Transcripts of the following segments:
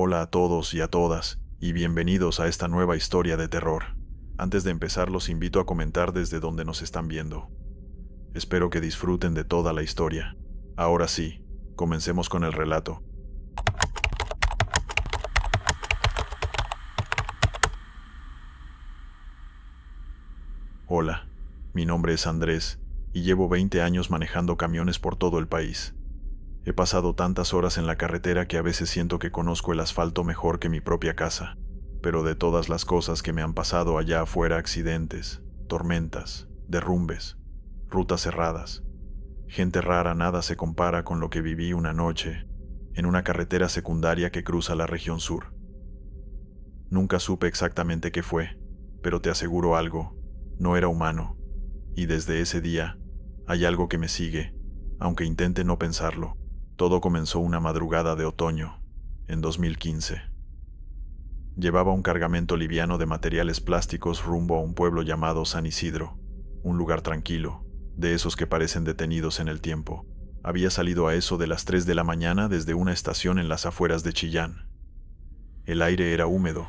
Hola a todos y a todas, y bienvenidos a esta nueva historia de terror. Antes de empezar, los invito a comentar desde donde nos están viendo. Espero que disfruten de toda la historia. Ahora sí, comencemos con el relato. Hola, mi nombre es Andrés, y llevo 20 años manejando camiones por todo el país. He pasado tantas horas en la carretera que a veces siento que conozco el asfalto mejor que mi propia casa. Pero de todas las cosas que me han pasado allá afuera, accidentes, tormentas, derrumbes, rutas cerradas, gente rara, nada se compara con lo que viví una noche en una carretera secundaria que cruza la región sur. Nunca supe exactamente qué fue, pero te aseguro algo, no era humano. Y desde ese día, hay algo que me sigue, aunque intente no pensarlo. Todo comenzó una madrugada de otoño, en 2015. Llevaba un cargamento liviano de materiales plásticos rumbo a un pueblo llamado San Isidro, un lugar tranquilo, de esos que parecen detenidos en el tiempo. Había salido a eso de las 3 de la mañana desde una estación en las afueras de Chillán. El aire era húmedo,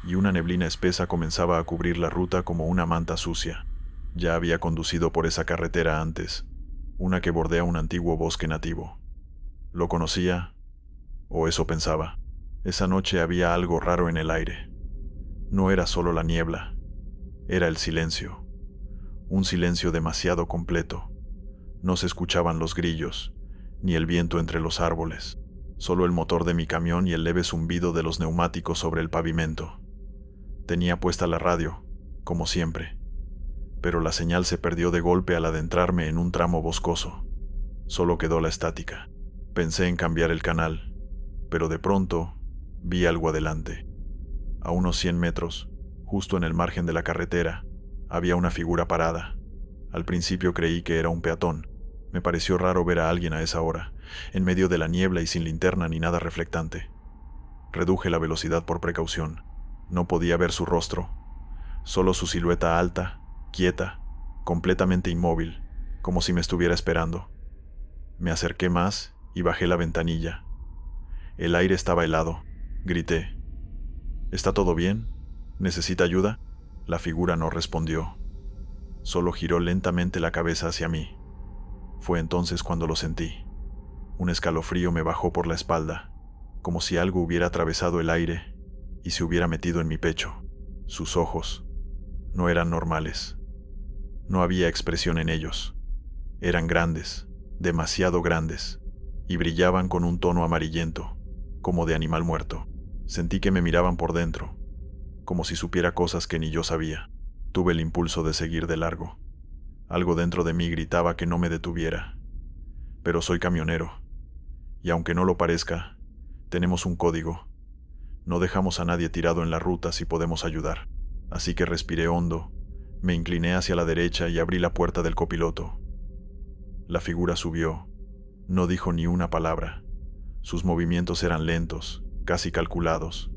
y una neblina espesa comenzaba a cubrir la ruta como una manta sucia. Ya había conducido por esa carretera antes, una que bordea un antiguo bosque nativo. Lo conocía, o eso pensaba. Esa noche había algo raro en el aire. No era solo la niebla, era el silencio. Un silencio demasiado completo. No se escuchaban los grillos, ni el viento entre los árboles, solo el motor de mi camión y el leve zumbido de los neumáticos sobre el pavimento. Tenía puesta la radio, como siempre, pero la señal se perdió de golpe al adentrarme en un tramo boscoso. Solo quedó la estática. Pensé en cambiar el canal, pero de pronto vi algo adelante. A unos 100 metros, justo en el margen de la carretera, había una figura parada. Al principio creí que era un peatón. Me pareció raro ver a alguien a esa hora, en medio de la niebla y sin linterna ni nada reflectante. Reduje la velocidad por precaución. No podía ver su rostro, solo su silueta alta, quieta, completamente inmóvil, como si me estuviera esperando. Me acerqué más y bajé la ventanilla. El aire estaba helado. Grité. ¿Está todo bien? ¿Necesita ayuda? La figura no respondió. Solo giró lentamente la cabeza hacia mí. Fue entonces cuando lo sentí. Un escalofrío me bajó por la espalda, como si algo hubiera atravesado el aire y se hubiera metido en mi pecho. Sus ojos no eran normales. No había expresión en ellos. Eran grandes, demasiado grandes, y brillaban con un tono amarillento, como de animal muerto. Sentí que me miraban por dentro, como si supiera cosas que ni yo sabía. Tuve el impulso de seguir de largo. Algo dentro de mí gritaba que no me detuviera. Pero soy camionero, y aunque no lo parezca, tenemos un código. No dejamos a nadie tirado en la ruta si podemos ayudar. Así que respiré hondo, me incliné hacia la derecha y abrí la puerta del copiloto. La figura subió. No dijo ni una palabra. Sus movimientos eran lentos, casi calculados.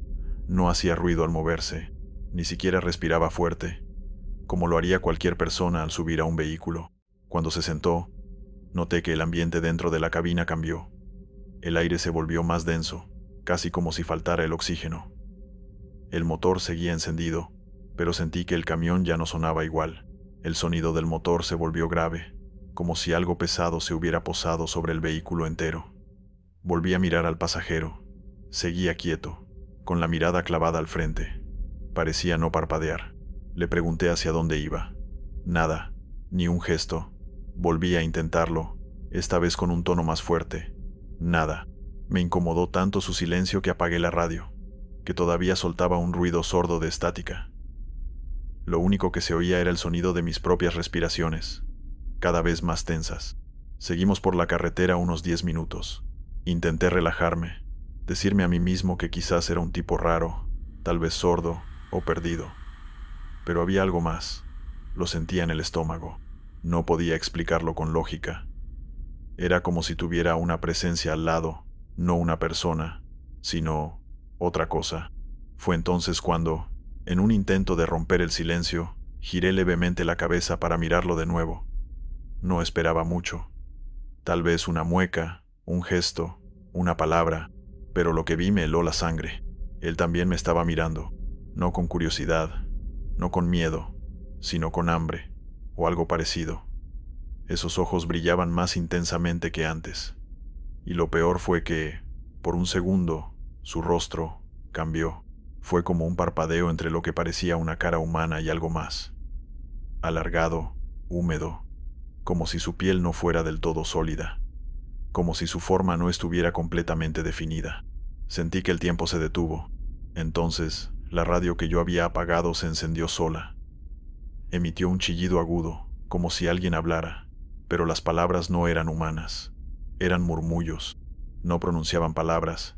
No hacía ruido al moverse, ni siquiera respiraba fuerte, como lo haría cualquier persona al subir a un vehículo. Cuando se sentó, noté que el ambiente dentro de la cabina cambió. El aire se volvió más denso, casi como si faltara el oxígeno. El motor seguía encendido, pero sentí que el camión ya no sonaba igual. El sonido del motor se volvió grave, como si algo pesado se hubiera posado sobre el vehículo entero. Volví a mirar al pasajero. Seguía quieto, con la mirada clavada al frente. Parecía no parpadear. Le pregunté hacia dónde iba. Nada, ni un gesto. Volví a intentarlo, esta vez con un tono más fuerte. Nada. Me incomodó tanto su silencio que apagué la radio, que todavía soltaba un ruido sordo de estática. Lo único que se oía era el sonido de mis propias respiraciones, cada vez más tensas. Seguimos por la carretera unos 10 minutos. Intenté relajarme, decirme a mí mismo que quizás era un tipo raro, tal vez sordo o perdido. Pero había algo más. Lo sentía en el estómago. No podía explicarlo con lógica. Era como si tuviera una presencia al lado, no una persona, sino otra cosa. Fue entonces cuando, en un intento de romper el silencio, giré levemente la cabeza para mirarlo de nuevo. No esperaba mucho. Tal vez una mueca, un gesto, una palabra, pero lo que vi me heló la sangre. Él también me estaba mirando, no con curiosidad, no con miedo, sino con hambre, o algo parecido. Esos ojos brillaban más intensamente que antes. Y lo peor fue que, por un segundo, su rostro cambió. Fue como un parpadeo entre lo que parecía una cara humana y algo más. Alargado, húmedo, como si su piel no fuera del todo sólida, como si su forma no estuviera completamente definida. Sentí que el tiempo se detuvo. Entonces, la radio que yo había apagado se encendió sola. Emitió un chillido agudo, como si alguien hablara, pero las palabras no eran humanas. Eran murmullos. No pronunciaban palabras.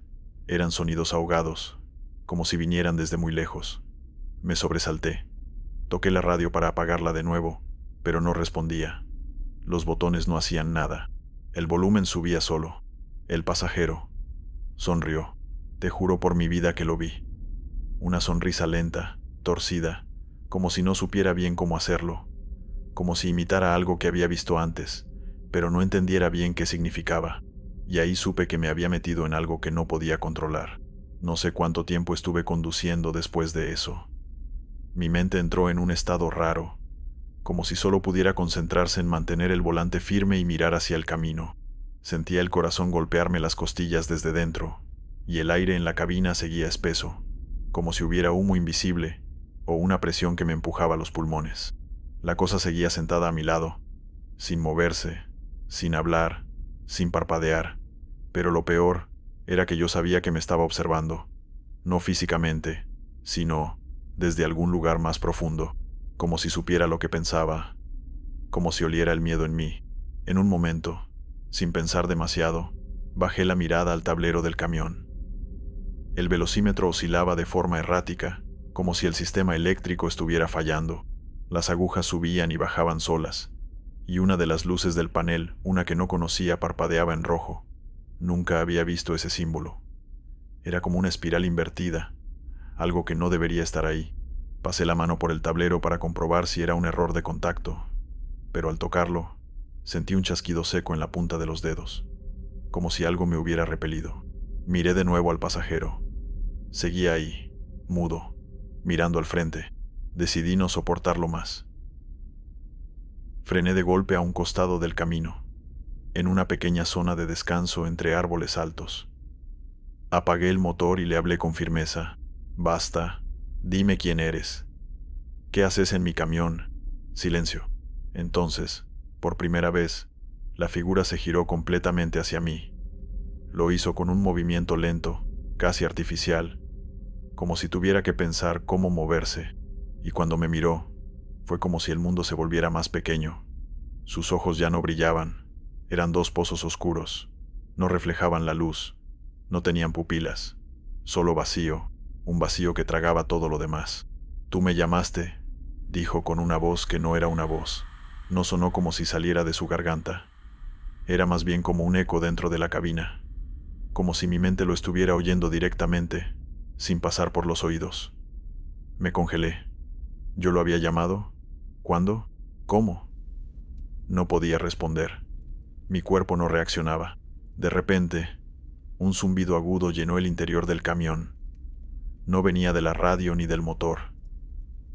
Eran sonidos ahogados, como si vinieran desde muy lejos. Me sobresalté. Toqué la radio para apagarla de nuevo, pero no respondía. Los botones no hacían nada. El volumen subía solo. El pasajero sonrió. Te juro por mi vida que lo vi. Una sonrisa lenta, torcida, como si no supiera bien cómo hacerlo, como si imitara algo que había visto antes, pero no entendiera bien qué significaba. Y ahí supe que me había metido en algo que no podía controlar. No sé cuánto tiempo estuve conduciendo después de eso. Mi mente entró en un estado raro, como si solo pudiera concentrarse en mantener el volante firme y mirar hacia el camino. Sentía el corazón golpearme las costillas desde dentro, y el aire en la cabina seguía espeso, como si hubiera humo invisible o una presión que me empujaba los pulmones. La cosa seguía sentada a mi lado, sin moverse, sin hablar, sin parpadear, pero lo peor era que yo sabía que me estaba observando, no físicamente, sino desde algún lugar más profundo, como si supiera lo que pensaba, como si oliera el miedo en mí. En un momento, sin pensar demasiado, bajé la mirada al tablero del camión. El velocímetro oscilaba de forma errática, como si el sistema eléctrico estuviera fallando. Las agujas subían y bajaban solas, y una de las luces del panel, una que no conocía, parpadeaba en rojo. Nunca había visto ese símbolo. Era como una espiral invertida, algo que no debería estar ahí. Pasé la mano por el tablero para comprobar si era un error de contacto, pero al tocarlo, sentí un chasquido seco en la punta de los dedos, como si algo me hubiera repelido. Miré de nuevo al pasajero. Seguía ahí, mudo, mirando al frente. Decidí no soportarlo más. Frené de golpe a un costado del camino, en una pequeña zona de descanso entre árboles altos. Apagué el motor y le hablé con firmeza. Basta, dime quién eres. ¿Qué haces en mi camión? Silencio. Entonces, por primera vez, la figura se giró completamente hacia mí. Lo hizo con un movimiento lento, casi artificial, como si tuviera que pensar cómo moverse, y cuando me miró, fue como si el mundo se volviera más pequeño. Sus ojos ya no brillaban, eran dos pozos oscuros, no reflejaban la luz, no tenían pupilas, solo vacío, un vacío que tragaba todo lo demás. «Tú me llamaste», dijo con una voz que no era una voz. No sonó como si saliera de su garganta. Era más bien como un eco dentro de la cabina, como si mi mente lo estuviera oyendo directamente, sin pasar por los oídos. Me congelé. ¿Yo lo había llamado? ¿Cuándo? ¿Cómo? No podía responder. Mi cuerpo no reaccionaba. De repente, un zumbido agudo llenó el interior del camión. No venía de la radio ni del motor.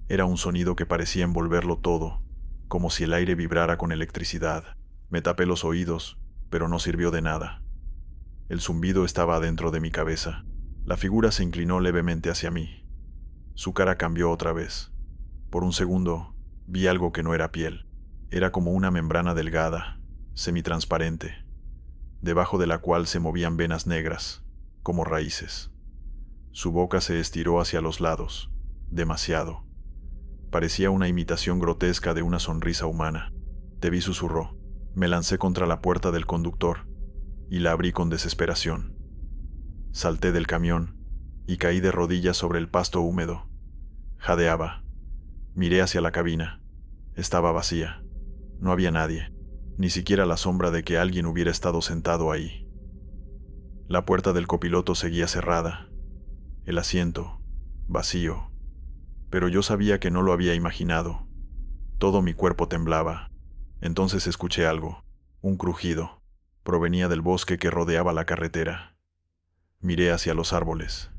Era un sonido que parecía envolverlo todo, como si el aire vibrara con electricidad. Me tapé los oídos, pero no sirvió de nada. El zumbido estaba adentro de mi cabeza. La figura se inclinó levemente hacia mí. Su cara cambió otra vez. Por un segundo, vi algo que no era piel. Era como una membrana delgada, semitransparente, debajo de la cual se movían venas negras, como raíces. Su boca se estiró hacia los lados, demasiado. Parecía una imitación grotesca de una sonrisa humana. «Te vi», susurró. Me lancé contra la puerta del conductor y la abrí con desesperación. Salté del camión y caí de rodillas sobre el pasto húmedo. Jadeaba. Miré hacia la cabina. Estaba vacía. No había nadie, ni siquiera la sombra de que alguien hubiera estado sentado ahí. La puerta del copiloto seguía cerrada. El asiento, vacío. Pero yo sabía que no lo había imaginado. Todo mi cuerpo temblaba. Entonces escuché algo, un crujido. Provenía del bosque que rodeaba la carretera. Miré hacia los árboles.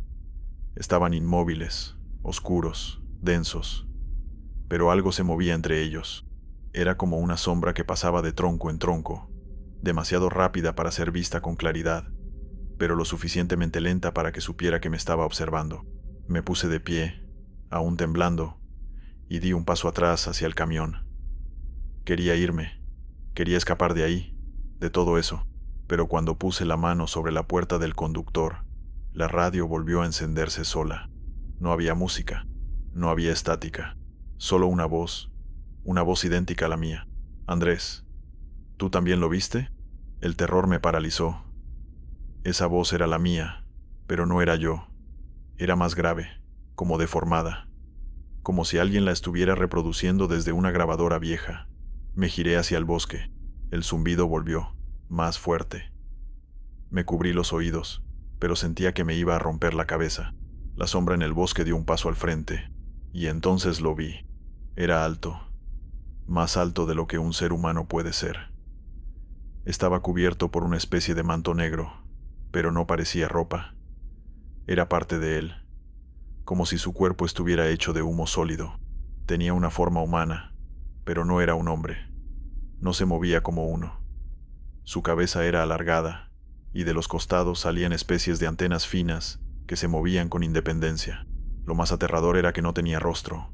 Estaban inmóviles, oscuros, densos, pero algo se movía entre ellos. Era como una sombra que pasaba de tronco en tronco, demasiado rápida para ser vista con claridad, pero lo suficientemente lenta para que supiera que me estaba observando. Me puse de pie, aún temblando, y di un paso atrás hacia el camión. Quería irme, quería escapar de ahí, de todo eso, pero cuando puse la mano sobre la puerta del conductor, la radio volvió a encenderse sola. No había música, no había estática, solo una voz idéntica a la mía. Andrés, ¿tú también lo viste? El terror me paralizó. Esa voz era la mía, pero no era yo. Era más grave, como deformada, como si alguien la estuviera reproduciendo desde una grabadora vieja. Me giré hacia el bosque. El zumbido volvió, más fuerte. Me cubrí los oídos, pero sentía que me iba a romper la cabeza. La sombra en el bosque dio un paso al frente, y entonces lo vi. Era alto, más alto de lo que un ser humano puede ser. Estaba cubierto por una especie de manto negro, pero no parecía ropa. Era parte de él, como si su cuerpo estuviera hecho de humo sólido. Tenía una forma humana, pero no era un hombre. No se movía como uno. Su cabeza era alargada, y de los costados salían especies de antenas finas que se movían con independencia. Lo más aterrador era que no tenía rostro,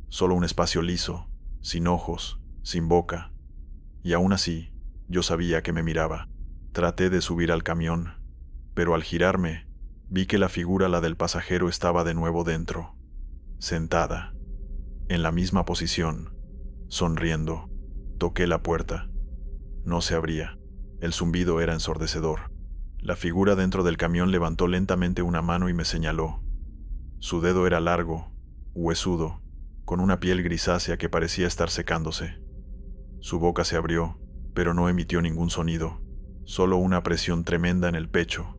solo un espacio liso, sin ojos, sin boca, y aún así, yo sabía que me miraba. Traté de subir al camión, pero al girarme, vi que la figura, la del pasajero, estaba de nuevo dentro, sentada, en la misma posición, sonriendo. Toqué la puerta. No se abría. El zumbido era ensordecedor. La figura dentro del camión levantó lentamente una mano y me señaló. Su dedo era largo, huesudo, con una piel grisácea que parecía estar secándose. Su boca se abrió, pero no emitió ningún sonido, solo una presión tremenda en el pecho,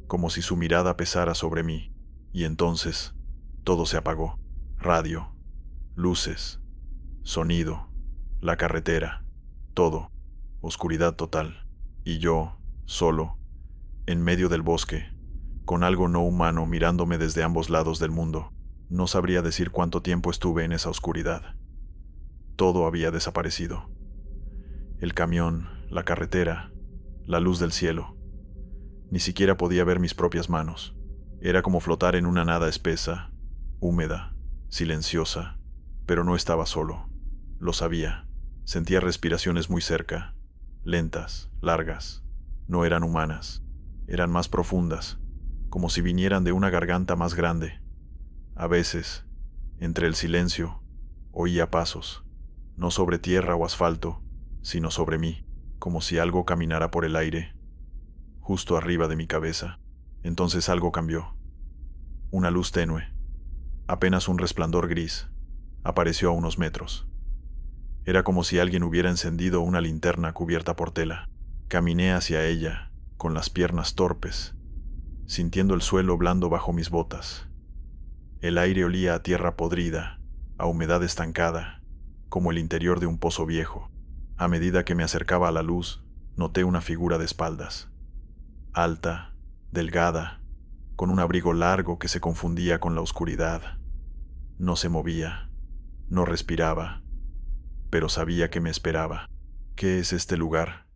como si su mirada pesara sobre mí. Y entonces, todo se apagó. Radio, luces, sonido, la carretera, todo, oscuridad total. Y yo, solo, en medio del bosque, con algo no humano mirándome desde ambos lados del mundo. No sabría decir cuánto tiempo estuve en esa oscuridad. Todo había desaparecido. El camión, la carretera, la luz del cielo. Ni siquiera podía ver mis propias manos. Era como flotar en una nada espesa, húmeda, silenciosa, pero no estaba solo. Lo sabía. Sentía respiraciones muy cerca, lentas, largas. No eran humanas. Eran más profundas, como si vinieran de una garganta más grande. A veces, entre el silencio, oía pasos, no sobre tierra o asfalto, sino sobre mí, como si algo caminara por el aire, justo arriba de mi cabeza. Entonces algo cambió. Una luz tenue, apenas un resplandor gris, apareció a unos metros. Era como si alguien hubiera encendido una linterna cubierta por tela. Caminé hacia ella, con las piernas torpes, sintiendo el suelo blando bajo mis botas. El aire olía a tierra podrida, a humedad estancada, como el interior de un pozo viejo. A medida que me acercaba a la luz, noté una figura de espaldas. Alta, delgada, con un abrigo largo que se confundía con la oscuridad. No se movía, no respiraba, pero sabía que me esperaba. ¿Qué es este lugar?,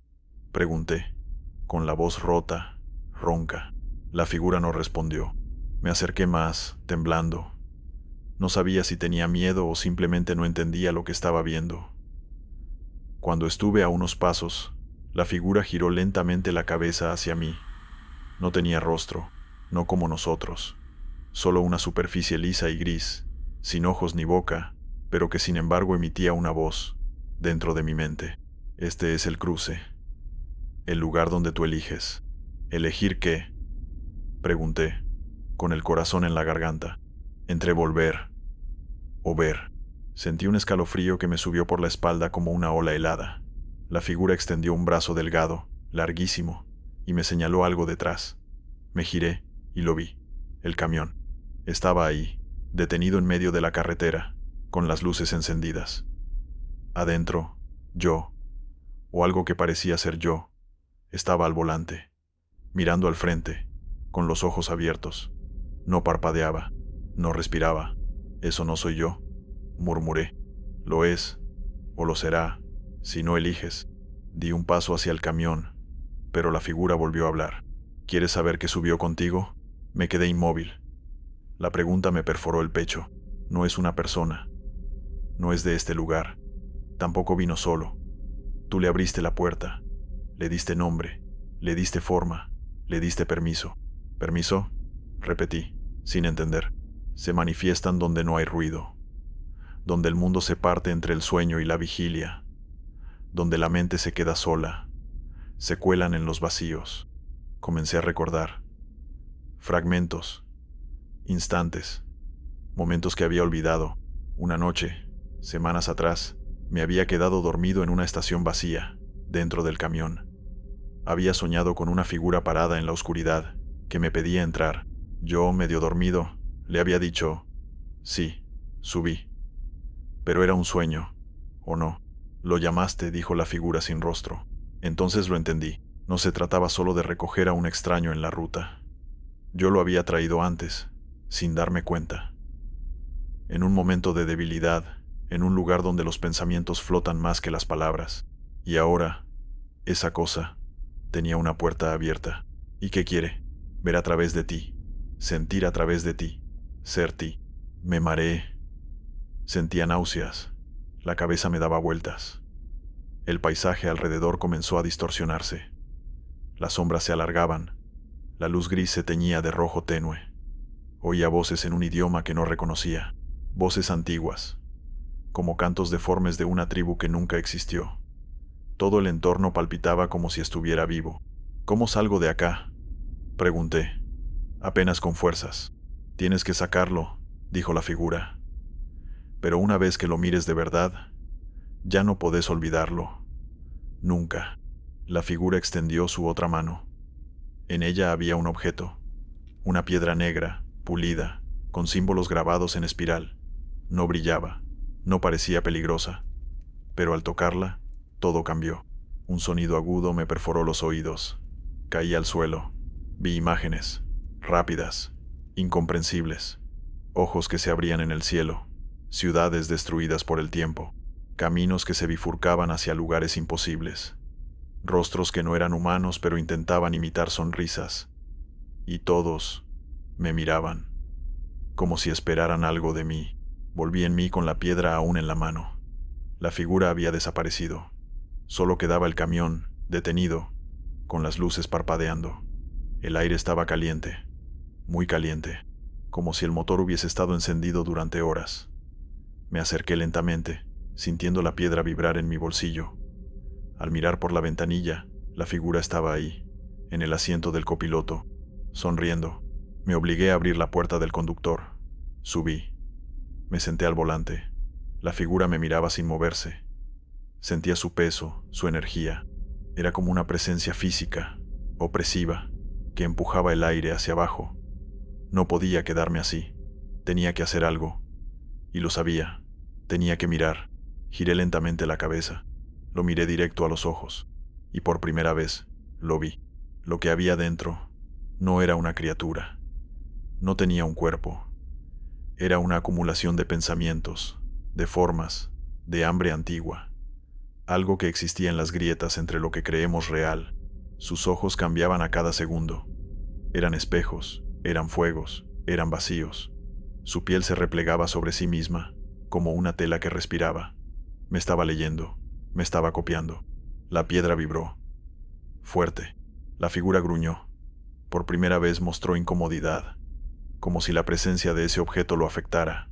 pregunté, con la voz rota, ronca. La figura no respondió. Me acerqué más, temblando. No sabía si tenía miedo o simplemente no entendía lo que estaba viendo. Cuando estuve a unos pasos, la figura giró lentamente la cabeza hacia mí. No tenía rostro, no como nosotros, solo una superficie lisa y gris, sin ojos ni boca, pero que sin embargo emitía una voz, dentro de mi mente. Este es el cruce, el lugar donde tú eliges. ¿Elegir qué?, pregunté, con el corazón en la garganta. Entre volver o ver. Sentí un escalofrío que me subió por la espalda como una ola helada. La figura extendió un brazo delgado, larguísimo, y me señaló algo detrás. Me giré y lo vi. El camión. Estaba ahí, detenido en medio de la carretera, con las luces encendidas. Adentro, yo, o algo que parecía ser yo, estaba al volante, mirando al frente, con los ojos abiertos. No parpadeaba, no respiraba. «Eso no soy yo», murmuré. «Lo es, o lo será, si no eliges». Di un paso hacia el camión, pero la figura volvió a hablar. «¿Quieres saber qué subió contigo?». Me quedé inmóvil. La pregunta me perforó el pecho. No es una persona. No es de este lugar. Tampoco vino solo. Tú le abriste la puerta. Le diste nombre. Le diste forma. Le diste permiso. «¿Permiso?», repetí, sin entender. «Se manifiestan donde no hay ruido. Donde el mundo se parte entre el sueño y la vigilia. Donde la mente se queda sola. Se cuelan en los vacíos». Comencé a recordar. Fragmentos. Instantes. Momentos que había olvidado. Una noche, semanas atrás, me había quedado dormido en una estación vacía, dentro del camión. Había soñado con una figura parada en la oscuridad, que me pedía entrar. Yo, medio dormido, le había dicho, «Sí, subí». Pero era un sueño, ¿o no? «Lo llamaste», dijo la figura sin rostro. Entonces lo entendí. No se trataba solo de recoger a un extraño en la ruta. Yo lo había traído antes, sin darme cuenta. En un momento de debilidad, en un lugar donde los pensamientos flotan más que las palabras. Y ahora, esa cosa tenía una puerta abierta. ¿Y qué quiere? Ver a través de ti, sentir a través de ti, ser ti. Me mareé. Sentía náuseas. La cabeza me daba vueltas. El paisaje alrededor comenzó a distorsionarse. Las sombras se alargaban. La luz gris se teñía de rojo tenue. Oía voces en un idioma que no reconocía. Voces antiguas, como cantos deformes de una tribu que nunca existió. Todo el entorno palpitaba como si estuviera vivo. «¿Cómo salgo de acá?», pregunté, apenas con fuerzas. «Tienes que sacarlo», dijo la figura. «Pero una vez que lo mires de verdad, ya no podés olvidarlo. Nunca». La figura extendió su otra mano. En ella había un objeto, una piedra negra, pulida, con símbolos grabados en espiral. No brillaba, no parecía peligrosa, pero al tocarla, todo cambió. Un sonido agudo me perforó los oídos. Caí al suelo. Vi imágenes, rápidas, incomprensibles. Ojos que se abrían en el cielo, ciudades destruidas por el tiempo, caminos que se bifurcaban hacia lugares imposibles. Rostros que no eran humanos pero intentaban imitar sonrisas. Y todos me miraban, como si esperaran algo de mí. Volví en mí con la piedra aún en la mano. La figura había desaparecido. Solo quedaba el camión, detenido, con las luces parpadeando. El aire estaba caliente, muy caliente, como si el motor hubiese estado encendido durante horas. Me acerqué lentamente, sintiendo la piedra vibrar en mi bolsillo. Al mirar por la ventanilla, la figura estaba ahí, en el asiento del copiloto, sonriendo. Me obligué a abrir la puerta del conductor. Subí. Me senté al volante. La figura me miraba sin moverse. Sentía su peso, su energía. Era como una presencia física, opresiva, que empujaba el aire hacia abajo. No podía quedarme así. Tenía que hacer algo. Y lo sabía. Tenía que mirar. Giré lentamente la cabeza. Lo miré directo a los ojos. Y por primera vez, lo vi. Lo que había dentro no era una criatura. No tenía un cuerpo. Era una acumulación de pensamientos, de formas, de hambre antigua. Algo que existía en las grietas entre lo que creemos real. Sus ojos cambiaban a cada segundo. Eran espejos, eran fuegos, eran vacíos. Su piel se replegaba sobre sí misma, como una tela que respiraba. Me estaba leyendo, me estaba copiando. La piedra vibró. Fuerte. La figura gruñó. Por primera vez mostró incomodidad, como si la presencia de ese objeto lo afectara.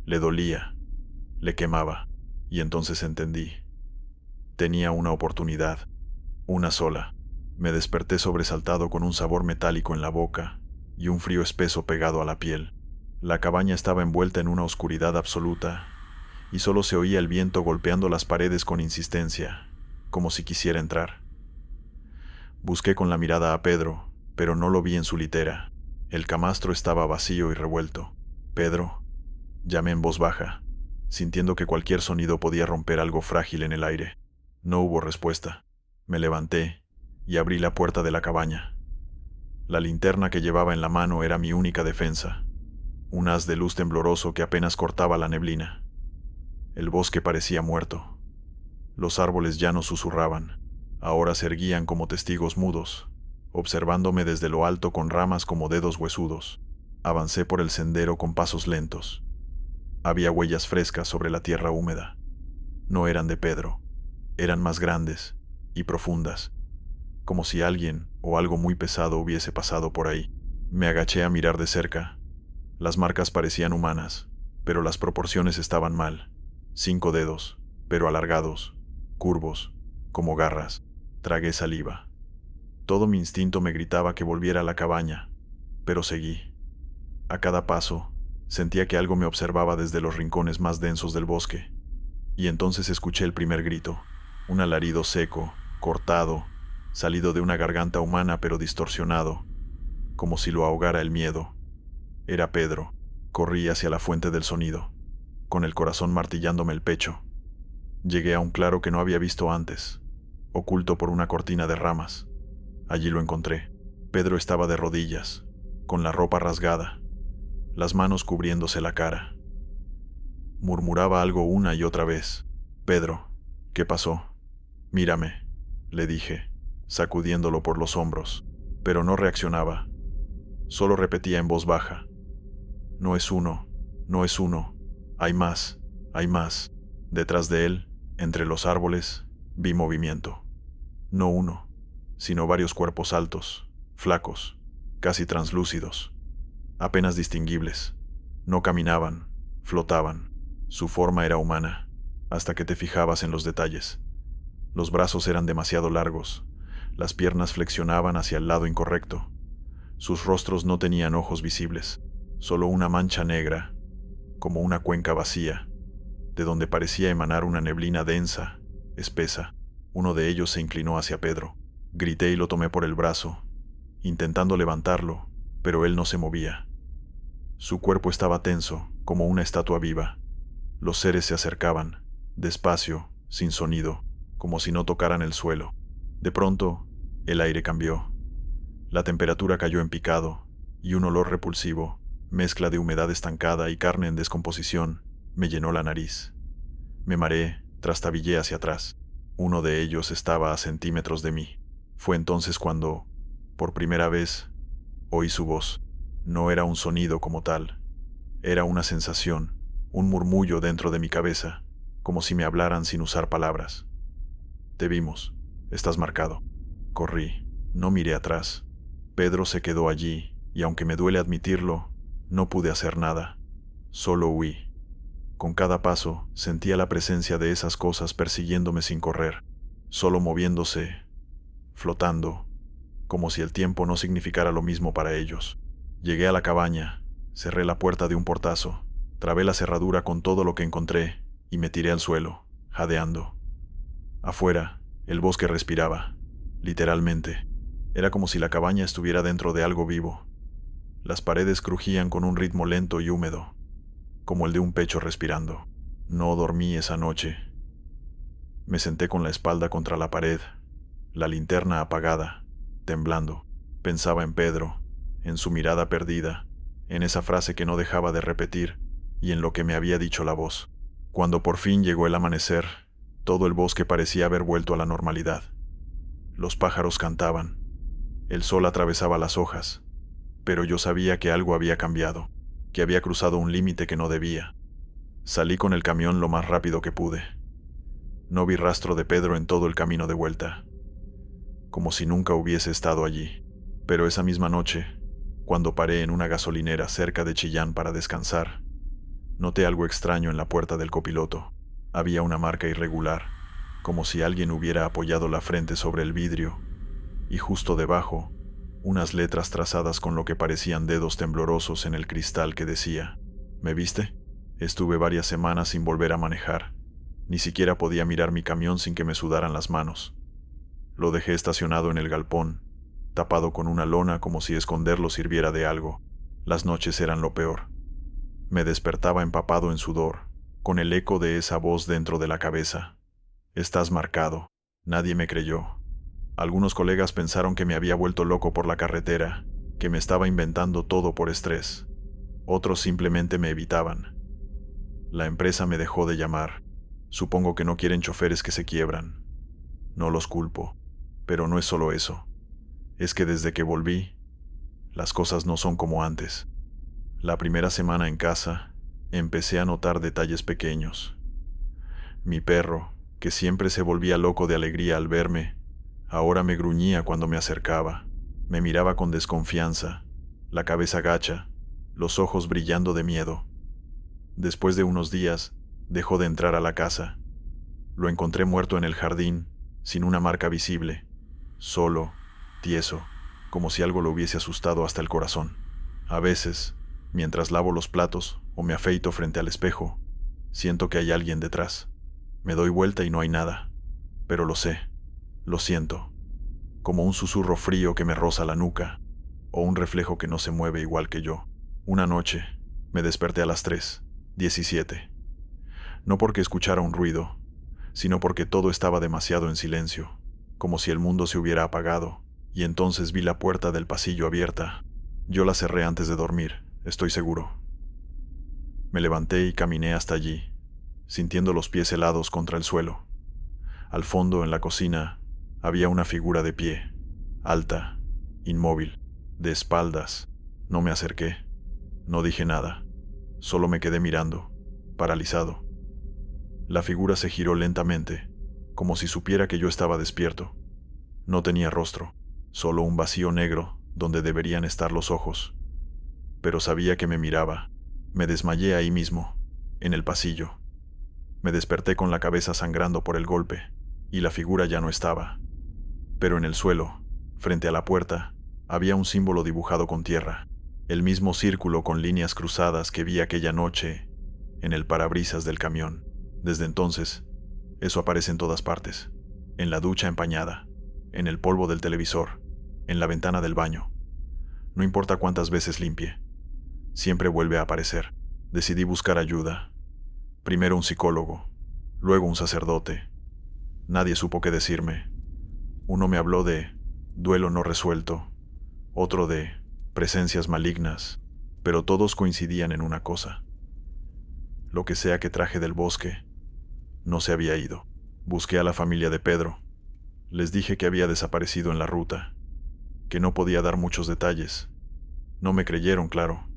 Le dolía, le quemaba, y entonces entendí. Tenía una oportunidad, una sola. Me desperté sobresaltado con un sabor metálico en la boca y un frío espeso pegado a la piel. La cabaña estaba envuelta en una oscuridad absoluta y solo se oía el viento golpeando las paredes con insistencia, como si quisiera entrar. Busqué con la mirada a Pedro, pero no lo vi en su litera. El camastro estaba vacío y revuelto. «Pedro», llamé en voz baja, sintiendo que cualquier sonido podía romper algo frágil en el aire. No hubo respuesta. Me levanté y abrí la puerta de la cabaña. La linterna que llevaba en la mano era mi única defensa, un haz de luz tembloroso que apenas cortaba la neblina. El bosque parecía muerto. Los árboles ya no susurraban, ahora se erguían como testigos mudos, observándome desde lo alto con ramas como dedos huesudos. Avancé por el sendero con pasos lentos. Había huellas frescas sobre la tierra húmeda. No eran de Pedro, eran más grandes y profundas, como si alguien o algo muy pesado hubiese pasado por ahí. Me agaché a mirar de cerca. Las marcas parecían humanas, pero las proporciones estaban mal. 5 dedos, pero alargados, curvos, como garras. Tragué saliva. Todo mi instinto me gritaba que volviera a la cabaña, pero seguí. A cada paso, sentía que algo me observaba desde los rincones más densos del bosque. Y entonces escuché el primer grito, un alarido seco, cortado, salido de una garganta humana pero distorsionado, como si lo ahogara el miedo. Era Pedro. Corrí hacia la fuente del sonido, con el corazón martillándome el pecho. Llegué a un claro que no había visto antes, oculto por una cortina de ramas. Allí lo encontré. Pedro estaba de rodillas, con la ropa rasgada, las manos cubriéndose la cara. Murmuraba algo una y otra vez. «Pedro, ¿qué pasó? Mírame», le dije, sacudiéndolo por los hombros, pero no reaccionaba. Solo repetía en voz baja: «No es uno, no es uno, hay más, hay más». Detrás de él, entre los árboles, vi movimiento. No uno, sino varios cuerpos altos, flacos, casi translúcidos, apenas distinguibles. No caminaban, flotaban. Su forma era humana, hasta que te fijabas en los detalles. Los brazos eran demasiado largos, las piernas flexionaban hacia el lado incorrecto. Sus rostros no tenían ojos visibles, solo una mancha negra, como una cuenca vacía, de donde parecía emanar una neblina densa, espesa. Uno de ellos se inclinó hacia Pedro. Grité y lo tomé por el brazo, intentando levantarlo, pero él no se movía. Su cuerpo estaba tenso, como una estatua viva. Los seres se acercaban, despacio, sin sonido, como si no tocaran el suelo. De pronto, el aire cambió. La temperatura cayó en picado, y un olor repulsivo, mezcla de humedad estancada y carne en descomposición, me llenó la nariz. Me mareé, trastabillé hacia atrás. Uno de ellos estaba a centímetros de mí. Fue entonces cuando, por primera vez, oí su voz. No era un sonido como tal. Era una sensación, un murmullo dentro de mi cabeza, como si me hablaran sin usar palabras. «Te vimos. Estás marcado». Corrí. No miré atrás. Pedro se quedó allí, y aunque me duele admitirlo, no pude hacer nada. Solo huí. Con cada paso, sentía la presencia de esas cosas persiguiéndome sin correr, solo moviéndose, flotando, como si el tiempo no significara lo mismo para ellos. Llegué a la cabaña, cerré la puerta de un portazo, trabé la cerradura con todo lo que encontré y me tiré al suelo, jadeando. Afuera, el bosque respiraba, literalmente. Era como si la cabaña estuviera dentro de algo vivo. Las paredes crujían con un ritmo lento y húmedo, como el de un pecho respirando. No dormí esa noche. Me senté con la espalda contra la pared, la linterna apagada, temblando. Pensaba en Pedro, en su mirada perdida, en esa frase que no dejaba de repetir y en lo que me había dicho la voz. Cuando por fin llegó el amanecer, todo el bosque parecía haber vuelto a la normalidad. Los pájaros cantaban, el sol atravesaba las hojas, pero yo sabía que algo había cambiado, que había cruzado un límite que no debía. Salí con el camión lo más rápido que pude. No vi rastro de Pedro en todo el camino de vuelta, como si nunca hubiese estado allí. Pero esa misma noche, cuando paré en una gasolinera cerca de Chillán para descansar, noté algo extraño en la puerta del copiloto. Había una marca irregular, como si alguien hubiera apoyado la frente sobre el vidrio, y justo debajo, unas letras trazadas con lo que parecían dedos temblorosos en el cristal que decía: «¿Me viste?». Estuve varias semanas sin volver a manejar. Ni siquiera podía mirar mi camión sin que me sudaran las manos. Lo dejé estacionado en el galpón, tapado con una lona como si esconderlo sirviera de algo. Las noches eran lo peor. Me despertaba empapado en sudor, con el eco de esa voz dentro de la cabeza. «Estás marcado». Nadie me creyó. Algunos colegas pensaron que me había vuelto loco por la carretera, que me estaba inventando todo por estrés. Otros simplemente me evitaban. La empresa me dejó de llamar. Supongo que no quieren choferes que se quiebran. No los culpo, pero no es solo eso. Es que desde que volví, las cosas no son como antes. La primera semana en casa, empecé a notar detalles pequeños. Mi perro, que siempre se volvía loco de alegría al verme, ahora me gruñía cuando me acercaba. Me miraba con desconfianza, la cabeza gacha, los ojos brillando de miedo. Después de unos días, dejó de entrar a la casa. Lo encontré muerto en el jardín, sin una marca visible, solo, tieso, como si algo lo hubiese asustado hasta el corazón. A veces, mientras lavo los platos o me afeito frente al espejo, siento que hay alguien detrás. Me doy vuelta y no hay nada, pero lo sé, lo siento, como un susurro frío que me roza la nuca, o un reflejo que no se mueve igual que yo. Una noche, me desperté a las 3:17. No porque escuchara un ruido, sino porque todo estaba demasiado en silencio, como si el mundo se hubiera apagado, y entonces vi la puerta del pasillo abierta. Yo la cerré antes de dormir, estoy seguro. Me levanté y caminé hasta allí, sintiendo los pies helados contra el suelo. Al fondo, en la cocina, había una figura de pie, alta, inmóvil, de espaldas. No me acerqué, no dije nada, solo me quedé mirando, paralizado. La figura se giró lentamente, como si supiera que yo estaba despierto. No tenía rostro, solo un vacío negro donde deberían estar los ojos. Pero sabía que me miraba. Me desmayé ahí mismo, en el pasillo. Me desperté con la cabeza sangrando por el golpe, y la figura ya no estaba. Pero en el suelo, frente a la puerta, había un símbolo dibujado con tierra, el mismo círculo con líneas cruzadas que vi aquella noche en el parabrisas del camión. Desde entonces, eso aparece en todas partes, en la ducha empañada, en el polvo del televisor, en la ventana del baño. No importa cuántas veces limpie, siempre vuelve a aparecer. Decidí buscar ayuda. Primero un psicólogo, luego un sacerdote. Nadie supo qué decirme. Uno me habló de duelo no resuelto, otro de presencias malignas, pero todos coincidían en una cosa. Lo que sea que traje del bosque, no se había ido. Busqué a la familia de Pedro. Les dije que había desaparecido en la ruta, que no podía dar muchos detalles. No me creyeron, claro.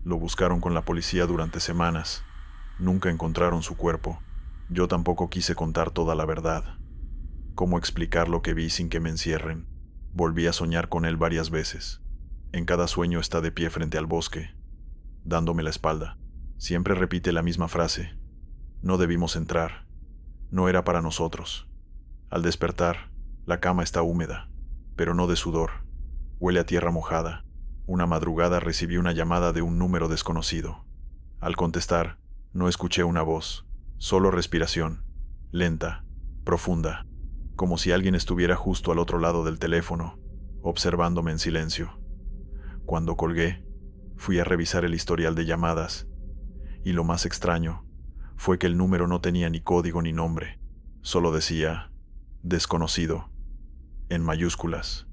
Lo buscaron con la policía durante semanas. Nunca encontraron su cuerpo. Yo tampoco quise contar toda la verdad. ¿Cómo explicar lo que vi sin que me encierren? Volví a soñar con él varias veces. En cada sueño está de pie frente al bosque, dándome la espalda. Siempre repite la misma frase. No debimos entrar. No era para nosotros. Al despertar, la cama está húmeda, pero no de sudor. Huele a tierra mojada. Una madrugada recibí una llamada de un número desconocido. Al contestar, no escuché una voz, solo respiración, lenta, profunda, como si alguien estuviera justo al otro lado del teléfono, observándome en silencio. Cuando colgué, fui a revisar el historial de llamadas, y lo más extraño fue que el número no tenía ni código ni nombre, solo decía desconocido, en mayúsculas,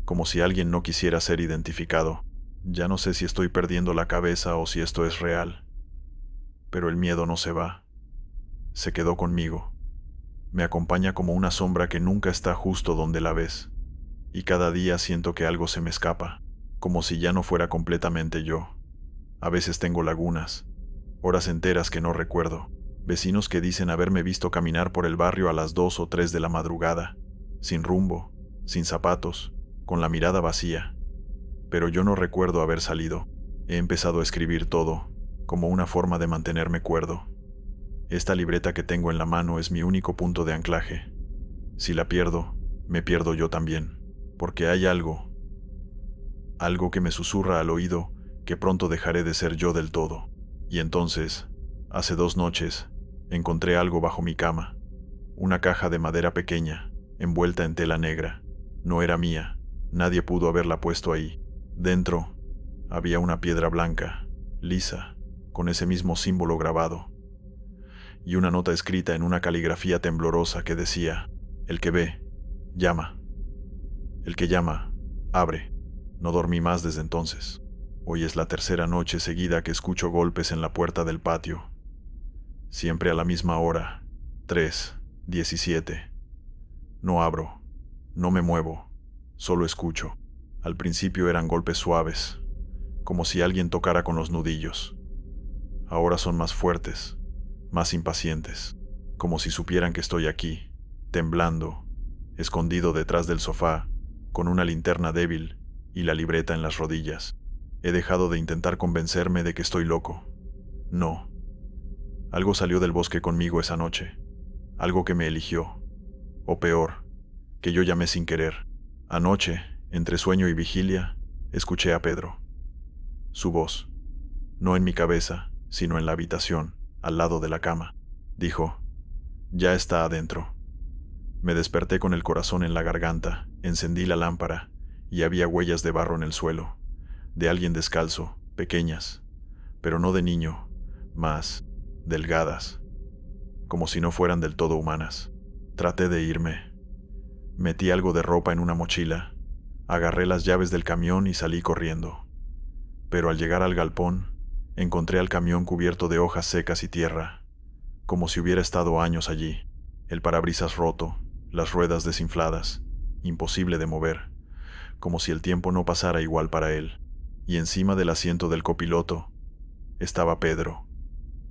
como si alguien no quisiera ser identificado. Ya no sé si estoy perdiendo la cabeza o si esto es real, pero el miedo no se va, se quedó conmigo. Me acompaña como una sombra que nunca está justo donde la ves, y cada día siento que algo se me escapa, como si ya no fuera completamente yo. A veces tengo lagunas, horas enteras que no recuerdo, vecinos que dicen haberme visto caminar por el barrio a las 2 o 3 de la madrugada, sin rumbo, sin zapatos, con la mirada vacía. Pero yo no recuerdo haber salido. He empezado a escribir todo, como una forma de mantenerme cuerdo. Esta libreta que tengo en la mano es mi único punto de anclaje. Si la pierdo, me pierdo yo también, porque hay algo que me susurra al oído que pronto dejaré de ser yo del todo. Y entonces, hace 2 noches, encontré algo bajo mi cama, una caja de madera pequeña, envuelta en tela negra. No era mía, nadie pudo haberla puesto ahí. Dentro, había una piedra blanca, lisa, con ese mismo símbolo grabado, y una nota escrita en una caligrafía temblorosa que decía: el que ve, llama. El que llama, abre. No dormí más desde entonces. Hoy es la tercera noche seguida que escucho golpes en la puerta del patio. Siempre a la misma hora, 3:17. No abro, no me muevo, solo escucho. Al principio eran golpes suaves, como si alguien tocara con los nudillos. Ahora son más fuertes, más impacientes, como si supieran que estoy aquí, temblando, escondido detrás del sofá, con una linterna débil y la libreta en las rodillas. He dejado de intentar convencerme de que estoy loco. No. Algo salió del bosque conmigo esa noche. Algo que me eligió. O peor, que yo llamé sin querer. Anoche, entre sueño y vigilia, escuché a Pedro. Su voz. No en mi cabeza, sino en la habitación, al lado de la cama. Dijo, ya está adentro. Me desperté con el corazón en la garganta, encendí la lámpara, y había huellas de barro en el suelo, de alguien descalzo, pequeñas, pero no de niño, más delgadas, como si no fueran del todo humanas. Traté de irme. Metí algo de ropa en una mochila, agarré las llaves del camión y salí corriendo. Pero al llegar al galpón, encontré al camión cubierto de hojas secas y tierra, como si hubiera estado años allí. El parabrisas roto, las ruedas desinfladas, imposible de mover, como si el tiempo no pasara igual para él. Y encima del asiento del copiloto estaba Pedro,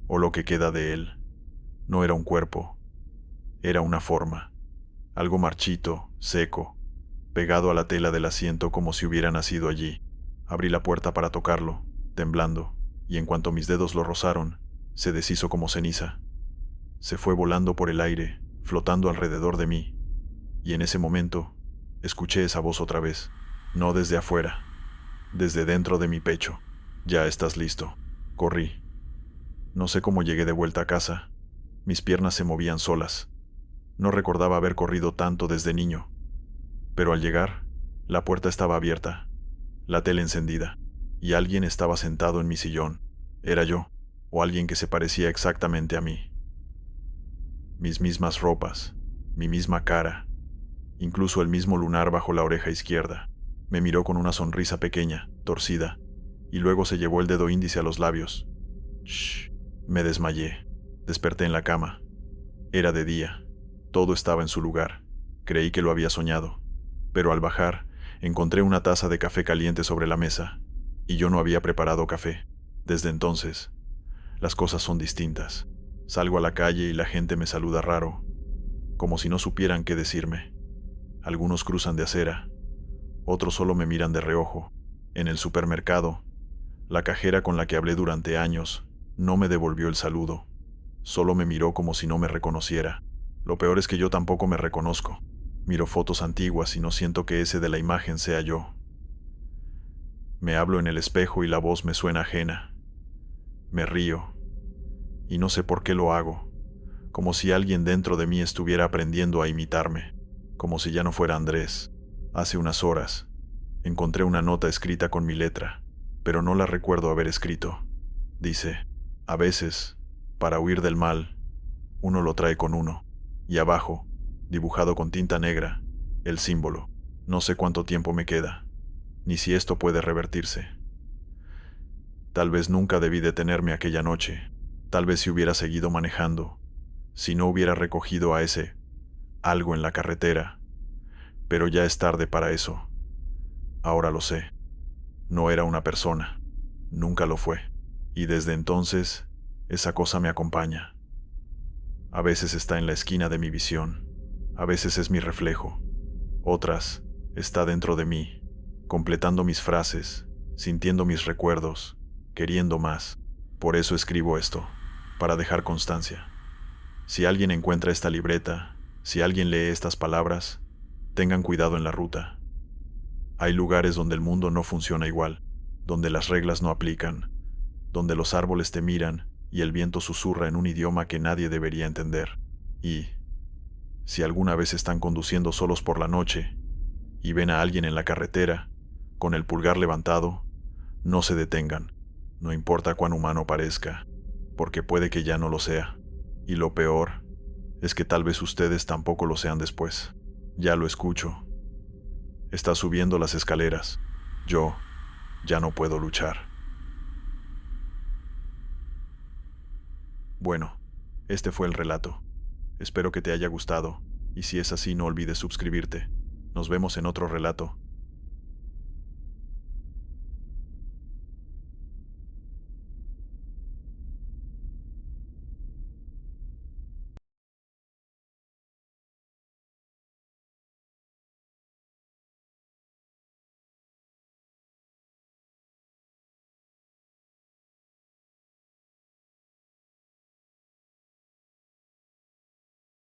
o lo que queda de él. No era un cuerpo, era una forma, algo marchito, seco, pegado a la tela del asiento como si hubiera nacido allí. Abrí la puerta para tocarlo, temblando, y en cuanto mis dedos lo rozaron, se deshizo como ceniza. Se fue volando por el aire, flotando alrededor de mí, y en ese momento escuché esa voz otra vez, no desde afuera, desde dentro de mi pecho. Ya estás listo. Corrí. No sé cómo llegué de vuelta a casa. Mis piernas se movían solas. No recordaba haber corrido tanto desde niño. Pero al llegar, la puerta estaba abierta, la tele encendida, y alguien estaba sentado en mi sillón. Era yo, o alguien que se parecía exactamente a mí. Mis mismas ropas, mi misma cara, incluso el mismo lunar bajo la oreja izquierda. Me miró con una sonrisa pequeña, torcida, y luego se llevó el dedo índice a los labios. Shh. Me desmayé. Desperté en la cama. Era de día. Todo estaba en su lugar. Creí que lo había soñado. Pero al bajar, encontré una taza de café caliente sobre la mesa, y yo no había preparado café. Desde entonces, las cosas son distintas. Salgo a la calle y la gente me saluda raro, como si no supieran qué decirme. Algunos cruzan de acera, otros solo me miran de reojo. En el supermercado, la cajera con la que hablé durante años no me devolvió el saludo. Solo me miró como si no me reconociera. Lo peor es que yo tampoco me reconozco. Miro fotos antiguas y no siento que ese de la imagen sea yo. Me hablo en el espejo y la voz me suena ajena. Me río. Y no sé por qué lo hago. Como si alguien dentro de mí estuviera aprendiendo a imitarme. Como si ya no fuera Andrés. Hace unas horas, encontré una nota escrita con mi letra, pero no la recuerdo haber escrito. Dice, a veces, para huir del mal, uno lo trae con uno. Y abajo, dibujado con tinta negra, el símbolo. No sé cuánto tiempo me queda, ni si esto puede revertirse. Tal vez nunca debí detenerme aquella noche. Tal vez si hubiera seguido manejando, si no hubiera recogido a ese algo en la carretera. Pero ya es tarde para eso. Ahora lo sé. No era una persona. Nunca lo fue. Y desde entonces, esa cosa me acompaña. A veces está en la esquina de mi visión. A veces es mi reflejo. Otras, está dentro de mí, completando mis frases, sintiendo mis recuerdos, queriendo más. Por eso escribo esto, para dejar constancia. Si alguien encuentra esta libreta, si alguien lee estas palabras, tengan cuidado en la ruta. Hay lugares donde el mundo no funciona igual, donde las reglas no aplican, donde los árboles te miran y el viento susurra en un idioma que nadie debería entender. Y, si alguna vez están conduciendo solos por la noche y ven a alguien en la carretera, con el pulgar levantado, no se detengan, no importa cuán humano parezca, porque puede que ya no lo sea. Y lo peor es que tal vez ustedes tampoco lo sean después. Ya lo escucho. Está subiendo las escaleras. Yo ya no puedo luchar. Bueno, este fue el relato. Espero que te haya gustado, y si es así no olvides suscribirte. Nos vemos en otro relato.